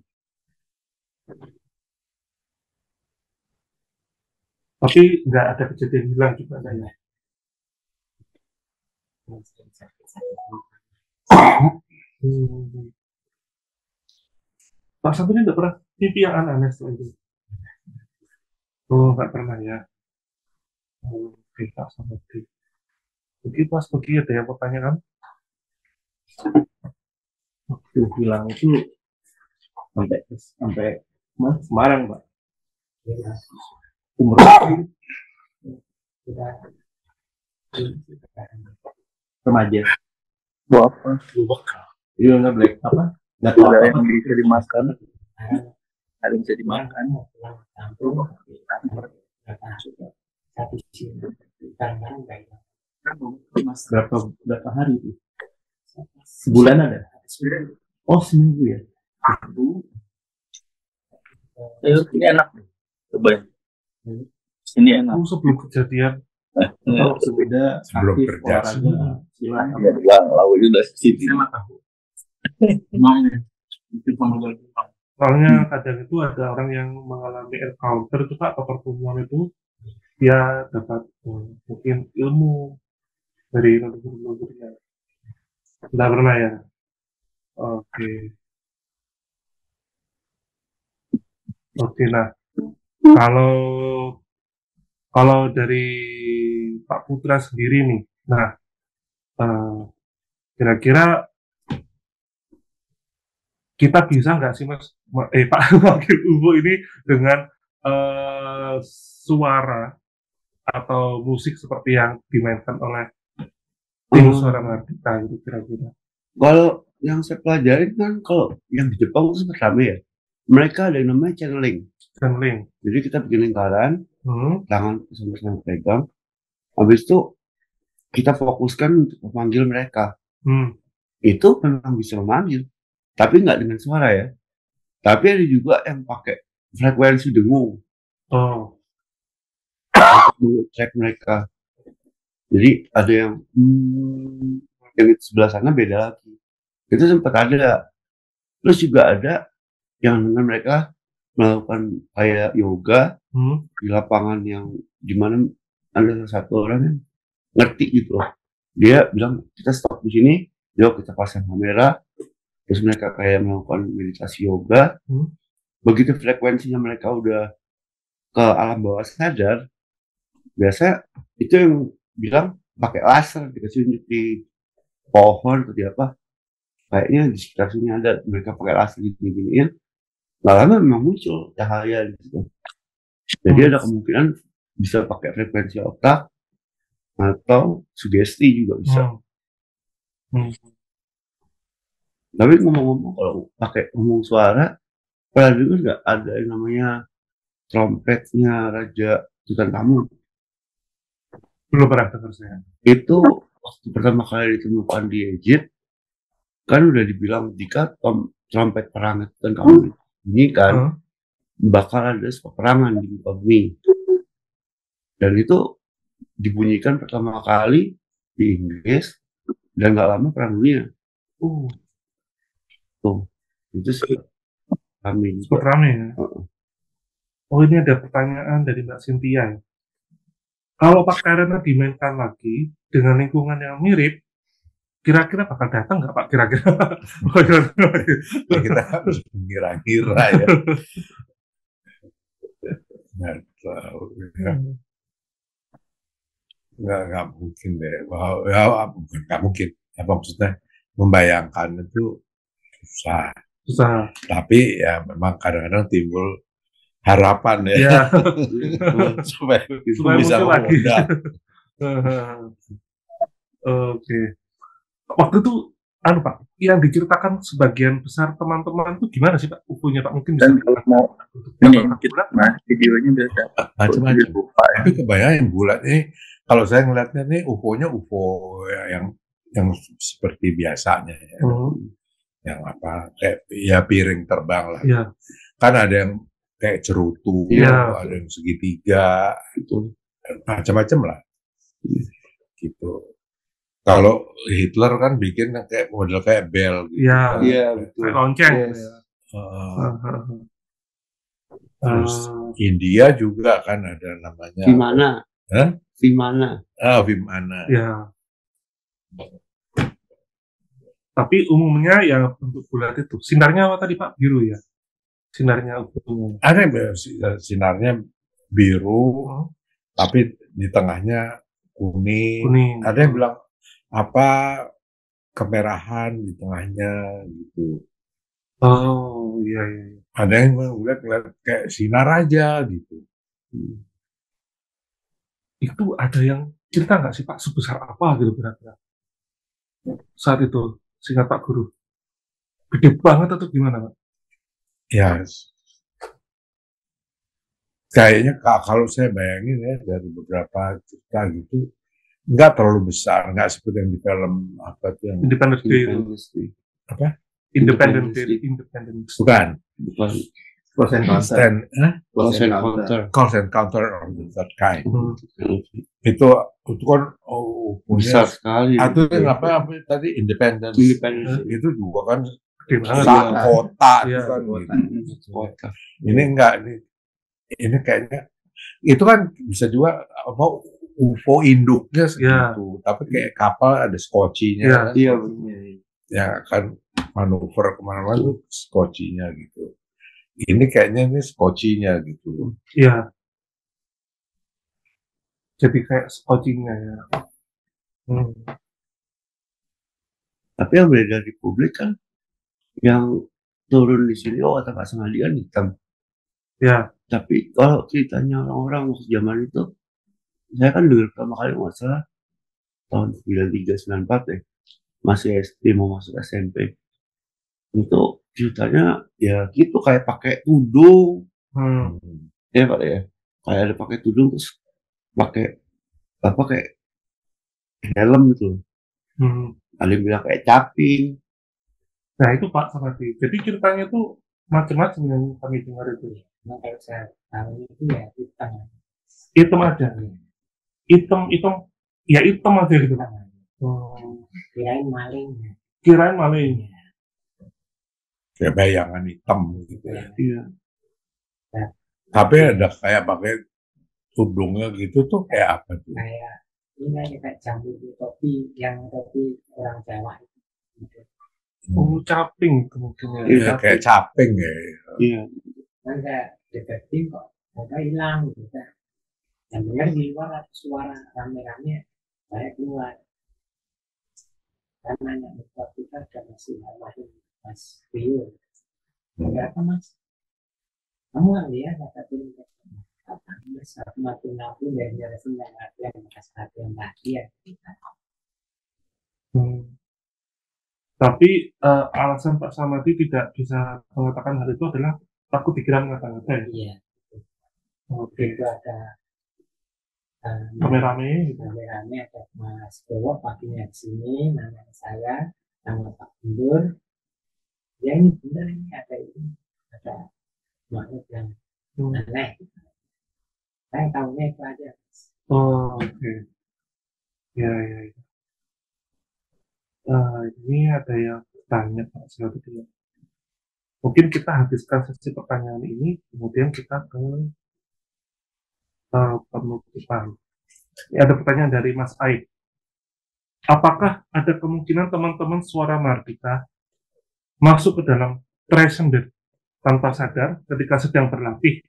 Tapi nggak ada kejadian hilang juga kayaknya. Pak Samadi nggak pernah mimpi yang aneh-aneh setelah itu? Oh, nggak pernah ya. Oke, Pak Samadi. Begitu Mas Nugi ada yang mau tanya kan? Waktu hilang itu sampai Semarang Pak. Umur berapa? Remaja. Buah apa? Iya nggak black apa? Nggak tahu Ada apa. yang bisa dimakan. Ada yang bisa dimakan. Berapa hari itu? Sebulan ada? Oh seminggu ya. Ini enak. Coba ya. Ini enak. Sebelum kejadian. Kalau sepeda, Sebelum aktif, kerja. olahraga, silang. Ya, bilang lalu udah sini. Soalnya kadang itu ada orang yang mengalami encounter itu Pak, atau pertemuan itu dia dapat mungkin ilmu dari leluhur-leluhurnya. Tidak pernah ya? Oke. Oke, nah kalau dari Pak Putra sendiri nih, nah kira-kira kita bisa nggak sih Mas, Pak Wakil Ubo ini dengan suara atau musik seperti yang dimainkan oleh tim Suara Mardika gitu kira-kira? Kalau yang saya pelajarin kan kalau yang di Jepang itu sempat rame ya. Mereka ada yang namanya channeling. Channeling. Jadi kita bikin lingkaran, tangan sama-sama pegang. Habis itu kita fokuskan untuk memanggil mereka. Itu memang bisa memanggil, tapi nggak dengan suara ya. Tapi ada juga yang pakai frekuensi dengung. Untuk cek mereka. Jadi ada yang itu sebelah sana beda lagi. Itu sempat ada. Terus juga ada yang dengan mereka melakukan kayak yoga di lapangan yang dimana ada satu orang yang ngerti gitu loh. Dia bilang kita stop di sini, yuk kita pasang kamera. Terus mereka kayak melakukan meditasi yoga. Begitu frekuensinya mereka udah ke alam bawah sadar, biasa itu yang bilang pakai laser dikasih unjuk di pohon atau di apa. Kayaknya di sekitar sini ada mereka pakai laser gini-giniin. Lama memang muncul cahaya gitu. Jadi ada kemungkinan bisa pakai frekuensi otak atau sugesti juga bisa. Tapi ngomong-ngomong kalau pakai ngomong suara, pernah dengar nggak ada yang namanya trompetnya Raja Tutankhamun? Belum pernah dengar saya. Itu waktu pertama kali ditemukan di Egypt, kan udah dibilang jika trompet perang Tutankhamun ini kan bakal ada peperangan di muka bumi. Dan itu dibunyikan pertama kali di Inggris dan nggak lama perang dunia. Itu sih kami juga. Rame ya. Oh ini ada pertanyaan dari Mbak Cynthia ya. Kalau Pak Karena dimainkan lagi dengan lingkungan yang mirip, kira-kira bakal datang nggak Pak kira-kira? Kita harus mengira-ngira ya. Nggak tahu ya. Nggak mungkin deh. Ya, nggak mungkin. Apa maksudnya? Membayangkan itu susah. Tapi ya memang kadang-kadang timbul harapan ya. supaya bisa mengundang. Oke. Waktu itu Pak, yang diceritakan sebagian besar teman-teman itu gimana sih Pak UFO-nya Pak? Mungkin bisa kalau mau ini kita videonya biasa macam-macam. Tapi kebayang yang bulat ini, kalau saya ngeliatnya nih UFO-nya UFO yang seperti biasanya ya. Yang apa kayak ya piring terbang lah. Kan ada yang kayak cerutu, ada yang segitiga, itu macam-macam lah. Gitu. Kalau Hitler kan bikin kayak model kayak bel gitu. Iya, betul. Kayak lonceng. Terus India juga kan ada namanya. Vimana. Vimana. Vimana. Ya. Tapi umumnya ya bentuk bulat itu. Sinarnya apa tadi Pak? Biru ya? Sinarnya umum. Ada yang sinarnya biru, tapi di tengahnya kuning. Ada yang bilang apa kemerahan di tengahnya gitu. Oh iya. Ada yang ngeliat kayak sinar aja gitu. Itu ada yang cerita nggak sih Pak sebesar apa gitu kira-kira saat itu, singkat Pak Guru? Gede banget atau gimana Pak? Ya, kayaknya kalau saya bayangin ya dari beberapa cerita gitu, nggak terlalu besar, nggak seperti yang di film apa tuh yang Independence Day itu. apa? Independence Day. Independence. Bukan. Close Encounter. Close Encounter. Close Encounter of the Third Kind. Itu kan Besar sekali. Atau apa tadi Independence. Itu juga kan gede banget. Kota ya. itu kan. Kota. Ini enggak ini kayaknya itu kan bisa juga apa UFO induknya segitu, tapi kayak kapal ada skocinya. Iya benar. Ya kan manuver kemana-mana tuh skocinya gitu. Ini kayaknya ini skocinya gitu. Iya. Jadi kayak skocinya ya. Tapi yang beredar di publik kan yang turun di sini kata Pak Samadi kan hitam. Ya. Tapi kalau ceritanya orang-orang waktu zaman itu, saya kan dengar pertama kali nggak salah tahun 93-94 ya, masih SD mau masuk SMP. Itu ceritanya ya gitu kayak pakai tudung, ya Pak ya, kayak ada pakai tudung terus pakai apa kayak helm gitu. Ada yang bilang kayak caping. Nah itu Pak Samadi. Jadi ceritanya tuh macam-macam yang kami dengar itu. Nah, kalau saya tahu itu ya hitam aja. Hitam ya hitam aja gitu. Kirain maling. Kayak bayangan hitam gitu ya. Iya. Tapi ada kayak pakai tudungnya gitu tuh kayak apa tuh? Kayak ini kayak jambu topi yang topi orang Jawa itu. Caping mungkin ya. Iya kayak caping ya. Iya. Enggak deketin kok, udah hilang gitu. Dan dengar di luar suara rame-rame saya keluar. Karena yang waktu kita sudah masih lahir Mas Rio. Berapa Mas? Kamu kan lihat kata tim Mas aku mati nabi dari jelasin yang ada yang bekas hati yang bahagia. Tapi alasan Pak Samadi tidak bisa mengatakan hal itu adalah takut dikira mengata-ngata ya? Iya. Oke. Itu ada rame-rame ada Mas Bowo paginya di sini, nama saya, nama Pak Bundur. Ya ini benar ini ada makhluk yang aneh. Saya tahunya itu aja. Oke. Ya. Ini ada yang tanya Pak Samadi. Mungkin kita habiskan sesi pertanyaan ini, kemudian kita ke penutupan. Ada pertanyaan dari Mas Aik. Apakah ada kemungkinan teman-teman Suara Mardika masuk ke dalam transcendent tanpa sadar ketika sedang berlatih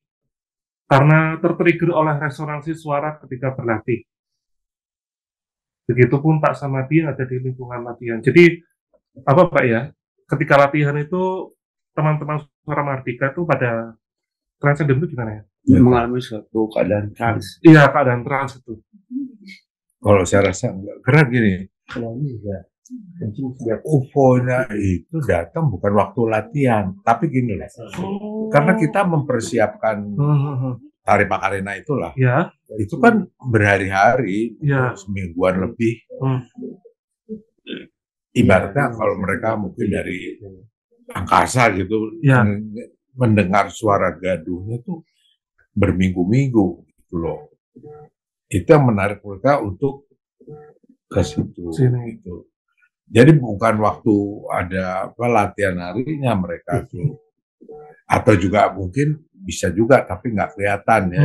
karena tertrigger oleh resonansi suara ketika berlatih? Begitupun Pak Samadi yang ada di lingkungan latihan. Jadi apa Pak ya? Ketika latihan itu teman-teman Suara Mardika itu pada transcendent itu gimana ya? Mengalami suatu keadaan trans. Iya, keadaan trans itu. Kalau saya rasa enggak. Karena gini, Kalau ini enggak. UFO-nya itu datang bukan waktu latihan, tapi gini loh. Karena kita mempersiapkan Tari Macarena itulah. Ya. Itu kan berhari-hari, Ya. semingguan lebih. Ibaratnya kalau mereka mungkin dari angkasa gitu, Ya. mendengar suara gaduhnya tuh berminggu-minggu gitu loh. Itu yang menarik mereka untuk ke situ. Gitu. Jadi bukan waktu ada latihan harinya mereka tuh. Atau juga mungkin bisa juga tapi nggak kelihatan ya.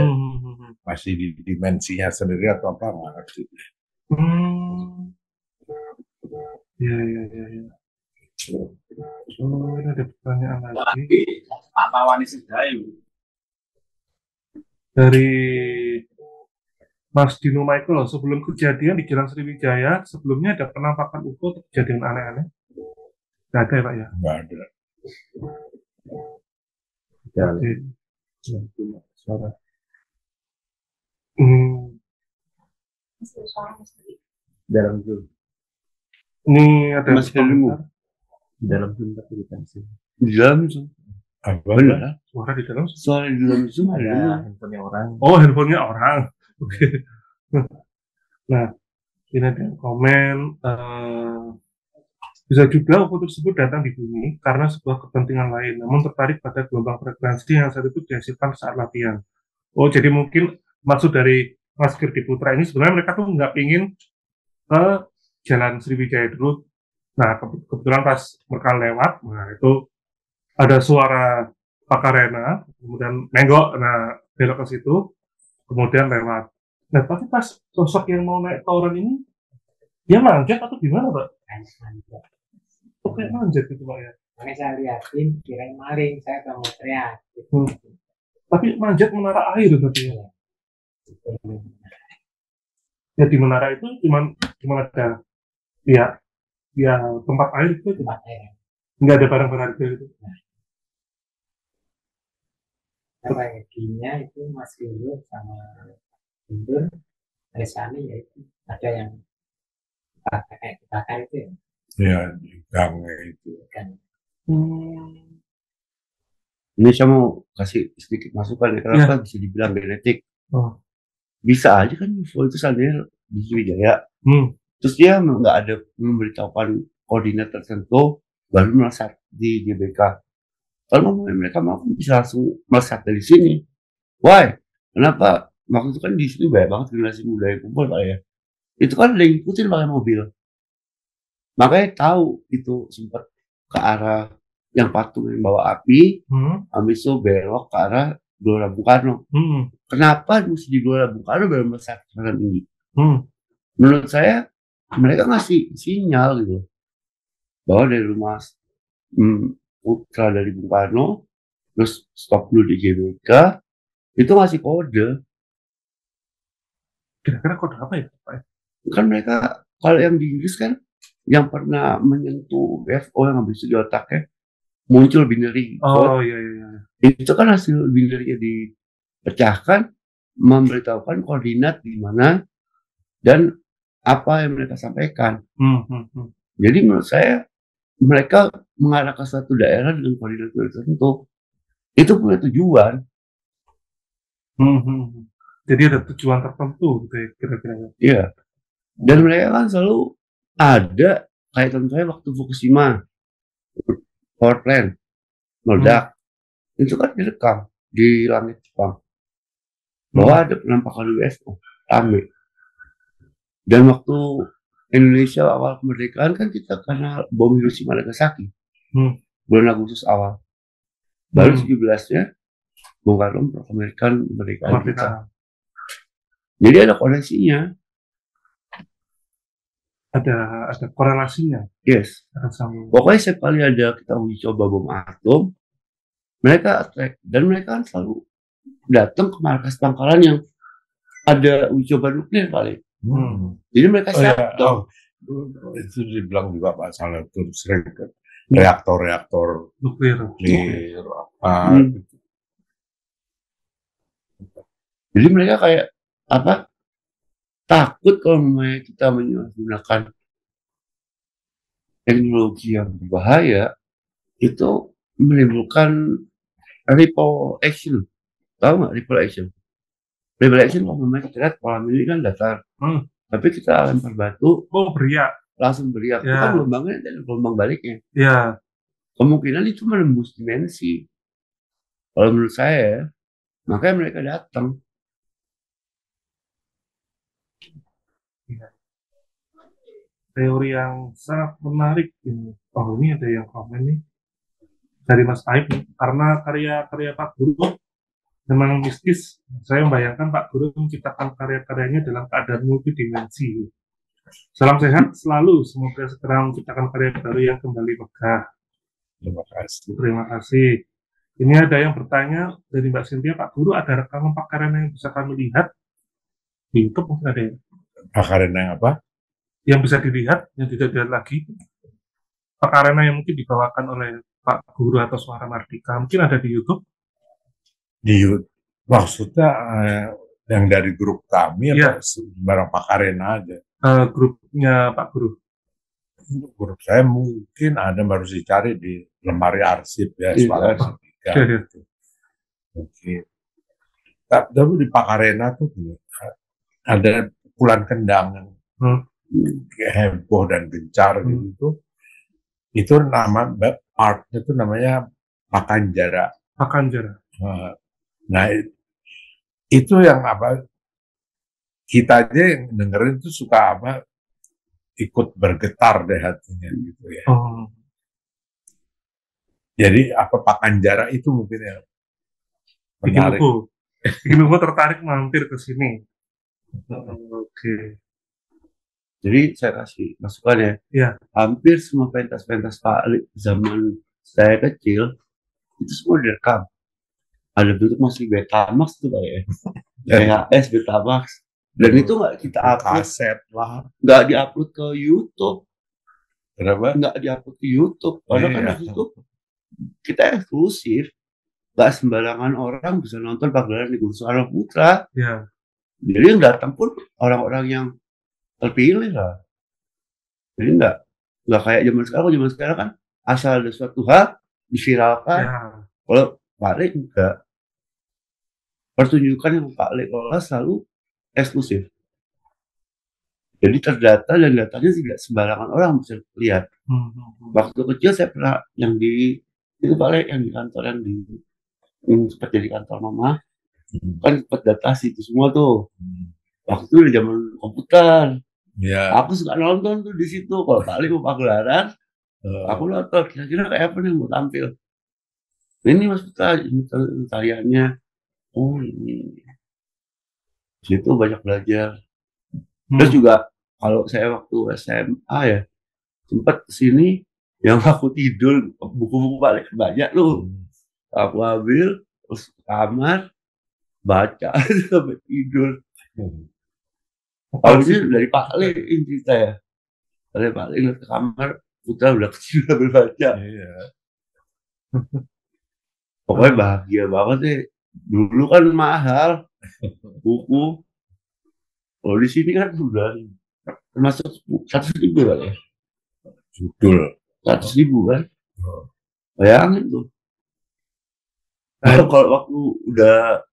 Masih di dimensinya sendiri atau apa nggak ngerti. Ya. Ini ada pertanyaan lagi. Pak Wani Sedayu. Dari Mas Dino Michael, sebelum kejadian di Jalan Sriwijaya, sebelumnya ada penampakan UFO atau kejadian aneh-aneh? Nggak ada ya Pak ya? Nggak ada. Suara. Dalam Zoom. Ini ada Mas Helmu komentar. Di dalam Zoom tapi bukan Zoom. di dalam Zoom. Apa? Benar. Suara di dalam. Soal di dalam Zoom ada Ada handphonenya orang. Oh, handphonenya orang. Oke. Nah, ini ada yang komen. Bisa juga UFO tersebut datang di bumi karena sebuah kepentingan lain, namun tertarik pada gelombang frekuensi yang saat itu dihasilkan saat latihan. Oh, jadi mungkin maksud dari Mas Kirti Putra ini sebenarnya mereka tuh nggak pingin ke Jalan Sriwijaya dulu. Nah, kebetulan pas mereka lewat, nah itu ada suara Pak Karena, kemudian nenggok, nah belok ke situ, kemudian lewat. Nah, tapi pas sosok yang mau naik tower ini, dia manjat atau gimana, Pak? Oh, kayak manjat gitu, Pak ya? Makanya saya liatin, kirain maling, saya udah mau teriak. Tapi manjat menara air berarti ya? Ya di menara itu cuma ada ya tempat air itu Tempat air. nggak ada barang berharga itu. Kayak gininya itu Mas Gundur sama Gundur dari sana ya itu ada yang kayak kebakar itu ya. Ya, di gangnya itu. Kan. Ini saya mau kasih sedikit masukan ya, kenapa bisa dibilang genetik. Oh. Bisa aja kan UFO itu seandainya di Sriwijaya. Terus dia nggak ada memberitahukan koordinat tertentu, baru melesat di GBK. Kalau mereka mau bisa langsung melesat dari sini. Why? Kenapa? Waktu itu kan di sini banyak banget generasi muda yang kumpul Pak ya. Itu kan ada yang ngikutin pakai mobil. Makanya tahu itu sempat ke arah yang patung yang bawa api, habis itu belok ke arah Gelora Bung Karno. Kenapa mesti di Gelora Bung Karno baru melesat ke kanan ini? Menurut saya mereka ngasih sinyal gitu bahwa dari rumah putra dari Bung Karno terus stop dulu di GBK itu ngasih kode. Kira-kira kode apa ya Pak? Kan mereka kalau yang di Inggris kan yang pernah menyentuh UFO yang habis itu di otaknya muncul binary code. Oh iya. Itu kan hasil binary dipecahkan memberitahukan koordinat di mana dan apa yang mereka sampaikan. Jadi menurut saya mereka mengarah ke suatu daerah dengan koordinat tertentu. Itu punya tujuan. Jadi ada tujuan tertentu gitu ya kira-kira. Iya. Dan mereka kan selalu ada kaitan saya waktu Fukushima power plant meledak. Itu kan direkam di langit Jepang bahwa ada penampakan UFO rame. Dan waktu Indonesia awal kemerdekaan kan kita karena bom Hiroshima Nagasaki bulan Agustus awal. Baru 17-nya Bung Karno memproklamirkan kemerdekaan kita. Jadi ada koneksinya. Ada korelasinya. Yes. Pokoknya setiap kali ada kita uji coba bom atom, mereka attack dan mereka kan selalu datang ke markas pangkalan yang ada uji coba nuklir kali. Jadi mereka siap. Itu dibilang juga Pak Salatur sering reaktor nuklir apa gitu. Jadi mereka kayak apa? Takut kalau kita menggunakan teknologi yang berbahaya itu menimbulkan ripple action. Tahu nggak ripple action? Ripple action kalau kita lihat kolam ini kan datar, tapi kita lempar batu, beriak, langsung beriak. Itu kan gelombangnya dan gelombang baliknya. Ya. Kemungkinan itu menembus dimensi. Kalau menurut saya, makanya mereka datang. Teori yang sangat menarik ini. Oh, ini ada yang komen nih dari Mas Aib nih. Karena karya-karya Pak Guru memang mistis. Saya membayangkan Pak Guru menciptakan karya-karyanya dalam keadaan multidimensi. Salam sehat selalu. Semoga segera menciptakan karya baru yang kembali megah. Terima kasih. Ini ada yang bertanya dari Mbak Cynthia, Pak Guru ada rekaman Pak Karena yang bisa kami lihat di YouTube mungkin ada ya? Pak Karena yang apa? Yang bisa dilihat, yang tidak dilihat lagi. Pak Karena yang mungkin dibawakan oleh Pak Guru atau Suara Mardika, mungkin ada di YouTube. Di YouTube, maksudnya Yang dari grup kami Iya. apa barang Pak Karena aja? Grupnya Pak Guru. Untuk grup saya mungkin ada, baru dicari di lemari arsip ya, Iya, suara arsip. tiga Iya. gitu. Mungkin. Tapi di Pak Karena tuh gini, ada pukulan kendang yang kayak heboh dan gencar gitu. Itu nama artnya tuh namanya Pakanjara. Pakanjara. Nah, itu yang apa? Kita aja yang dengerin tuh suka apa? Ikut bergetar deh hatinya gitu ya. Oh. Jadi apa Pakanjara itu mungkin yang menarik. Bikin buku tertarik mampir ke sini. Oke. Jadi saya kasih masukan ya. Iya. Hampir semua pentas-pentas Pak Ali zaman saya kecil itu semua direkam. Ada bentuk masih Betamax tuh Pak ya. VHS Betamax. Dan itu nggak kita upload, kaset lah, nggak diupload ke YouTube. Kenapa? Nggak diupload ke YouTube. Padahal kan waktu itu kita eksklusif, nggak sembarangan orang bisa nonton pagelaran di Gunung Soekarno Putra. Iya. Jadi yang datang pun orang-orang yang terpilih lah. Jadi nggak kayak zaman sekarang. Zaman sekarang kan asal ada suatu hal diviralkan. Ya. Kalau Pak Le enggak. Pertunjukan yang Pak Le kelola selalu eksklusif. Jadi terdata dan datanya tidak sembarangan orang bisa lihat. Waktu kecil saya pernah yang di itu Pak Le yang di kantor yang sempat jadi kantor mama kan sempat datasi itu semua tuh. Waktu itu udah zaman komputer. Ya. Aku suka nonton tuh di situ. Kalau Pak Le mau pagelaran, aku nonton. Kira-kira kayak apa nih mau tampil? Ini Mas Putra, ini tariannya. Oh ini. Di situ banyak belajar. Terus juga kalau saya waktu SMA ya sempat kesini yang aku tidur buku-buku Pak Le banyak loh. Aku ambil terus ke kamar baca sampai tidur. Habisnya dari Pak Le ini cerita ya. Dari Pak Le ke kamar Putra udah kecil udah berbaca. Iya. Pokoknya bahagia banget sih. Dulu kan mahal buku. Kalau di sini kan udah termasuk 100.000 kan ya. Judul 100.000 kan. Bayangin tuh. Kalau waktu udah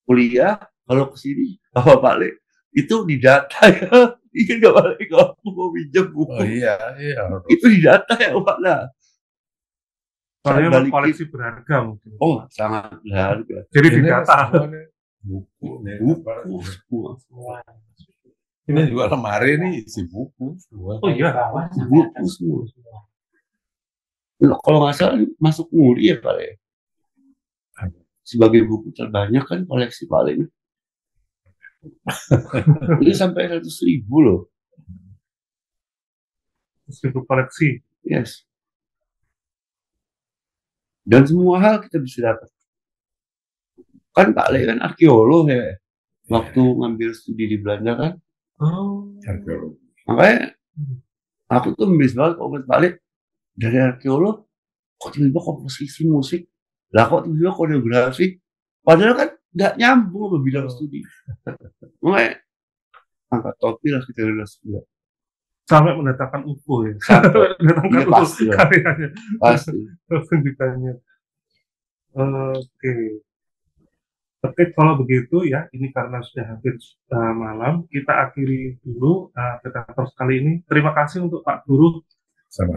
kuliah, kalau kesini apa Pak Le itu didata ya. Iya nggak Pak Le kalau mau pinjam buku. Oh iya. Itu didata ya Pak lah. Soalnya koleksi berharga mungkin. Oh sangat berharga. Jadi didata. Buku semua. Ini juga lemari nih isi buku semua. Oh iya. Buku semua. Kalau nggak salah masuk Muri ya Pak Le. Sebagai buku terbanyak kan koleksi Pak Le. Ini sampai 100.000 loh. 100.000 koleksi. Yes. Dan semua hal kita bisa dapat. Kan Pak Le kan arkeolog ya. Waktu ngambil studi di Belanda kan. Oh. Arkeolog. Makanya aku tuh amazed banget kalau Pak Le dari arkeolog kok tiba-tiba komposisi musik. Lah kok tiba-tiba koreografi. Padahal kan nggak nyambung sama bidang studi. Makanya angkat topi lah kita udah sudah. Sampai mendatangkan UFO ya. Sampai mendatangkan UFO pasti karyanya. Pasti. Tunjukannya. Oke, kalau begitu ya, ini karena sudah hampir malam, kita akhiri dulu Dekatorsk kali ini. Terima kasih untuk Pak Guru,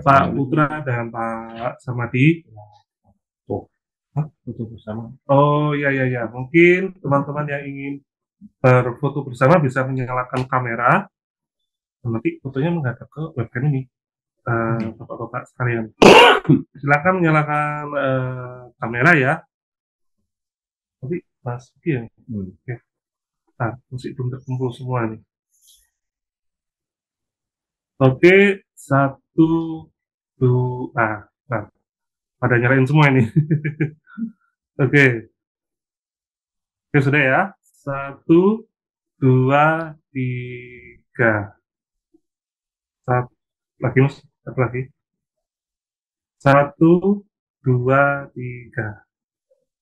Pak Putra, dan Pak Samadi. Foto bersama. Oh ya, mungkin teman-teman yang ingin berfoto bersama bisa menyalakan kamera. Nanti fotonya menghadap ke webcam ini, bapak-bapak sekalian. Silakan menyalakan kamera ya. Tapi Mas Oke. Nah, masih belum terkumpul semua nih. Oke, 1, 2, nah, pada nyalain semua ini. Oke, sudah ya. 1, 2, 3. Lagi Mas, satu lagi. 1, 2, 3.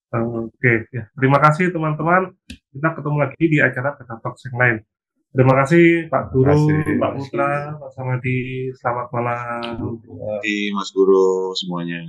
Oke, ya. Terima kasih teman-teman. kita ketemu lagi di acara Beta Talks yang lain. Terima kasih Pak Guru, Pak Putra, Pak Samadi, selamat malam. Terima kasih Mas Guru semuanya.